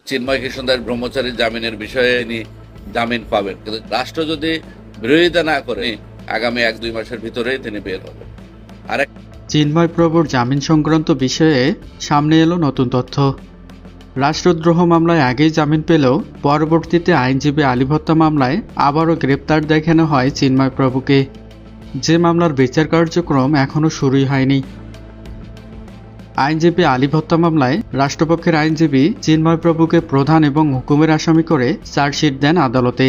চিন্ময় কৃষ্ণ দাস ব্রহ্মচারীর জামিনের বিষয়ে তিনি জামিন পাবেন, কিন্তু রাষ্ট্র যদি বিরোধিতা না করে আগামী 1-2 মাসের ভিতরেই তিনি বের হবেন। চিন্ময় প্রভুর জামিন সংক্রান্ত বিষয়ে সামনে এলো নতুন তথ্য। রাষ্ট্রদ্রোহ মামলায় আগেই জামিন পেলেও পরবর্তীতে আইনজীবী আলী ভত্তা মামলায় আবারও গ্রেপ্তার দেখানো হয় চিন্ময় প্রভুকে, যে মামলার বিচার কার্যক্রম এখনও শুরুই হয়নি। আইনজীবী আলী ভত্তা মামলায় রাষ্ট্রপক্ষের আইনজীবী চিন্ময় প্রভুকে প্রধান এবং হুকুমের আসামি করে চার্জশিট দেন আদালতে।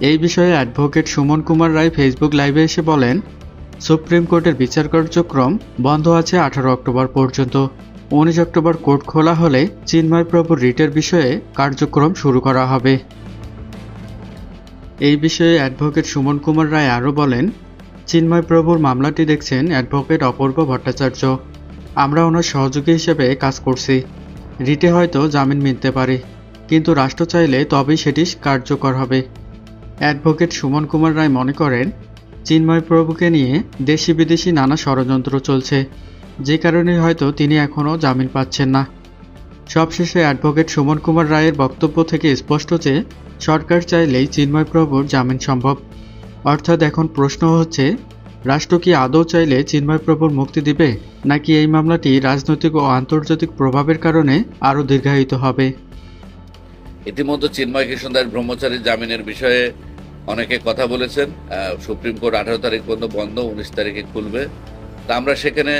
এই বিষয়ে অ্যাডভোকেট সুমন কুমার রায় ফেসবুক লাইভে এসে বলেন, সুপ্রিম কোর্টের বিচার কার্যক্রম বন্ধ আছে 18 অক্টোবর পর্যন্ত। 19 অক্টোবর কোর্ট খোলা হলে চিন্ময় প্রভুর রিটের বিষয়ে কার্যক্রম শুরু করা হবে। এই বিষয়ে অ্যাডভোকেট সুমন কুমার রায় আরও বলেন, চিন্ময় প্রভুর মামলাটি দেখছেন অ্যাডভোকেট অপূর্ব ভট্টাচার্য। আমরা ওনার সহযোগী হিসেবে কাজ করছি। রিটে হয়তো জামিন মিলতে পারে, কিন্তু রাষ্ট্র চাইলে তবেই সেটি কার্যকর হবে। অ্যাডভোকেট সুমন কুমার রায় মনে করেন, চিন্ময় প্রভুকে নিয়ে দেশি বিদেশি নানা ষড়যন্ত্র চলছে, যে কারণে হয়তো তিনি এখনও জামিন পাচ্ছেন না। সবশেষে অ্যাডভোকেট সুমন কুমার রায়ের বক্তব্য থেকে স্পষ্ট যে সরকার চাইলেই চিন্ময় প্রভুর জামিন সম্ভব। অর্থাৎ এখন প্রশ্ন হচ্ছে, রাষ্ট্র কি আদৌ চাইলে চিন্ময় প্রভুর মুক্তি দিবে, নাকি এই মামলাটি রাজনৈতিক ও আন্তর্জাতিক প্রভাবের কারণে আরও দীর্ঘায়িত হবে। ইতিমধ্যে চিন্ময় কৃষ্ণ দাস ব্রহ্মচারীর জামিনের বিষয়ে অনেকে কথা বলেছেন। সুপ্রিম কোর্ট 18 তারিখ পর্যন্ত বন্ধ, 19 তারিখে খুলবে। তা আমরা সেখানে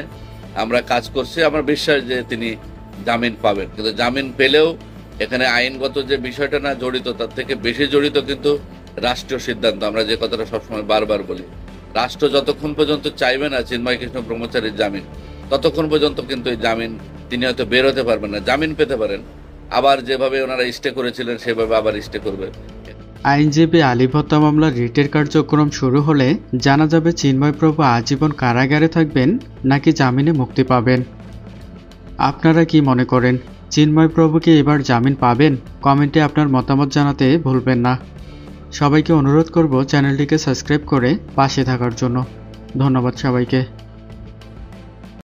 কাজ করছি। আমার বিশ্বাস যে তিনি জামিন পাবেন, কিন্তু জামিন পেলেও এখানে আইনগত যে বিষয়টা না জড়িত, তার থেকে বেশি জড়িত কিন্তু রাষ্ট্রীয় সিদ্ধান্ত। আমরা যে কথাটা সবসময় বারবার বলি, রাষ্ট্র যতক্ষণ পর্যন্ত চাইবে না চিন্ময় কৃষ্ণ ব্রহ্মচারীর জামিন, ততক্ষণ পর্যন্ত কিন্তু এই জামিন তিনি হয়তো বের হতে পারবেন না। জামিন পেতে পারেন, আবার যেভাবে ওনারা স্টে করেছিলেন সেভাবে আবার স্টে করবে। আইনজীবী আলী ভত্তা মামলার রিটের কার্যক্রম শুরু হলে জানা যাবে চিন্ময় প্রভু আজীবন কারাগারে থাকবেন নাকি জামিনে মুক্তি পাবেন। আপনারা কি মনে করেন, চিন্ময় প্রভু কি এবার জামিন পাবেন? কমেন্টে আপনার মতামত জানাতে ভুলবেন না। সবাইকে অনুরোধ করব চ্যানেলটিকে সাবস্ক্রাইব করে পাশে থাকার জন্য। ধন্যবাদ সবাইকে।